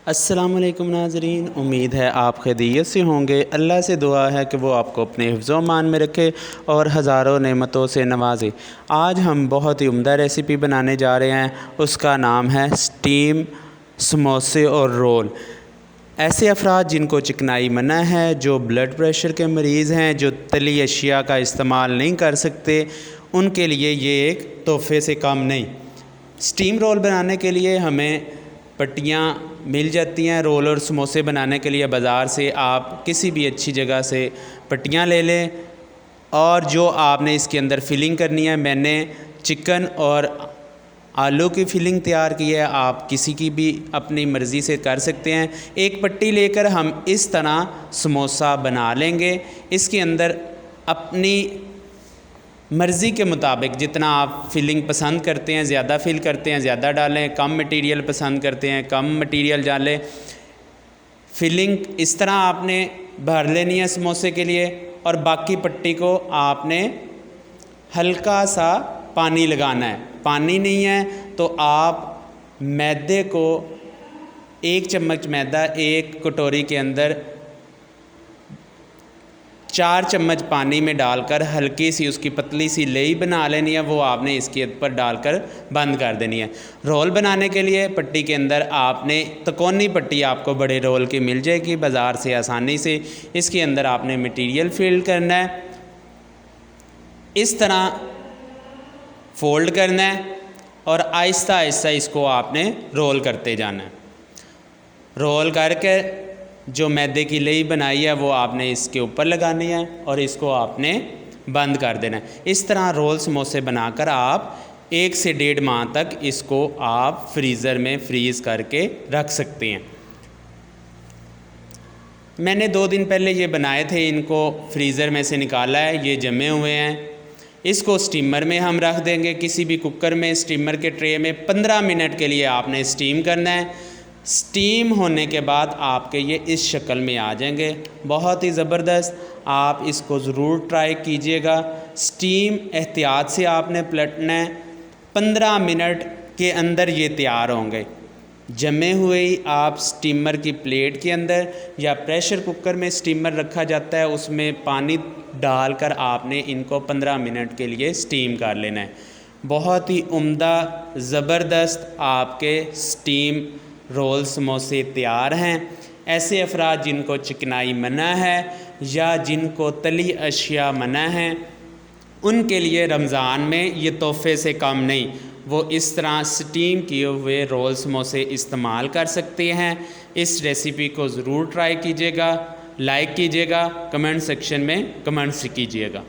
अस्सलामुअलैकुम नाज़रीन, उम्मीद है आप खैरियत से होंगे। अल्लाह से दुआ है कि वो आपको अपने हिफ्ज़-ओ मान में रखे और हज़ारों नेमतों से नवाजे। आज हम बहुत ही उम्दा रेसिपी बनाने जा रहे हैं, उसका नाम है स्टीम समोसे और रोल। ऐसे अफराद जिनको चिकनाई मना है, जो ब्लड प्रेशर के मरीज़ हैं, जो तली अशिया का इस्तेमाल नहीं कर सकते, उनके लिए ये एक तोहफ़े से कम नहीं। स्टीम रोल बनाने के लिए हमें पट्टियाँ मिल जाती हैं। रोल और समोसे बनाने के लिए बाज़ार से आप किसी भी अच्छी जगह से पट्टियाँ ले लें और जो आपने इसके अंदर फ़िलिंग करनी है, मैंने चिकन और आलू की फ़िलिंग तैयार की है। आप किसी की भी अपनी मर्ज़ी से कर सकते हैं। एक पट्टी लेकर हम इस तरह समोसा बना लेंगे। इसके अंदर अपनी मर्ज़ी के मुताबिक जितना आप फ़िलिंग पसंद करते हैं, ज़्यादा फ़िल करते हैं ज़्यादा डालें, कम मटेरियल पसंद करते हैं कम मटेरियल डालें। फ़िलिंग इस तरह आपने भर लेनी है समोसे के लिए और बाकी पट्टी को आपने हल्का सा पानी लगाना है। पानी नहीं है तो आप मैदे को 1 चम्मच मैदा एक कटोरी के अंदर 4 चम्मच पानी में डालकर हल्की सी उसकी पतली सी लेई बना लेनी है। वो आपने इसके ऊपर डालकर बंद कर देनी है। रोल बनाने के लिए पट्टी के अंदर आपने तिकोनी पट्टी आपको बड़े रोल की मिल जाएगी बाज़ार से आसानी से। इसके अंदर आपने मटेरियल फिल करना है, इस तरह फ़ोल्ड करना है और आहिस्ता आहिस्ता इसको आपने रोल करते जाना है। रोल करके जो मैदे की लेई बनाई है वो आपने इसके ऊपर लगानी है और इसको आपने बंद कर देना है। इस तरह रोल समोसे बनाकर आप 1 से 1.5 माह तक इसको आप फ्रीज़र में फ्रीज़ करके रख सकते हैं। मैंने 2 दिन पहले ये बनाए थे, इनको फ्रीज़र में से निकाला है, ये जमे हुए हैं। इसको स्टीमर में हम रख देंगे, किसी भी कुकर में, स्टीमर के ट्रे में 15 मिनट के लिए आपने स्टीम करना है। स्टीम होने के बाद आपके ये इस शक्ल में आ जाएंगे, बहुत ही ज़बरदस्त। आप इसको ज़रूर ट्राई कीजिएगा। स्टीम एहतियात से आपने पलटना है। 15 मिनट के अंदर ये तैयार होंगे। जमे हुए ही आप स्टीमर की प्लेट के अंदर या प्रेशर कुकर में स्टीमर रखा जाता है, उसमें पानी डालकर आपने इनको 15 मिनट के लिए स्टीम कर लेना है। बहुत ही उम्दा ज़बरदस्त आपके स्टीम रोल समोसे तैयार हैं। ऐसे अफराद जिनको चिकनाई मना है या जिनको तली अशिया मना है, उनके लिए रमज़ान में ये तोहफ़े से कम नहीं। वो इस तरह स्टीम किए हुए रोल समोसे इस्तेमाल कर सकते हैं। इस रेसिपी को ज़रूर ट्राई कीजिएगा, लाइक कीजिएगा, कमेंट सेक्शन में कमेंट्स कीजिएगा।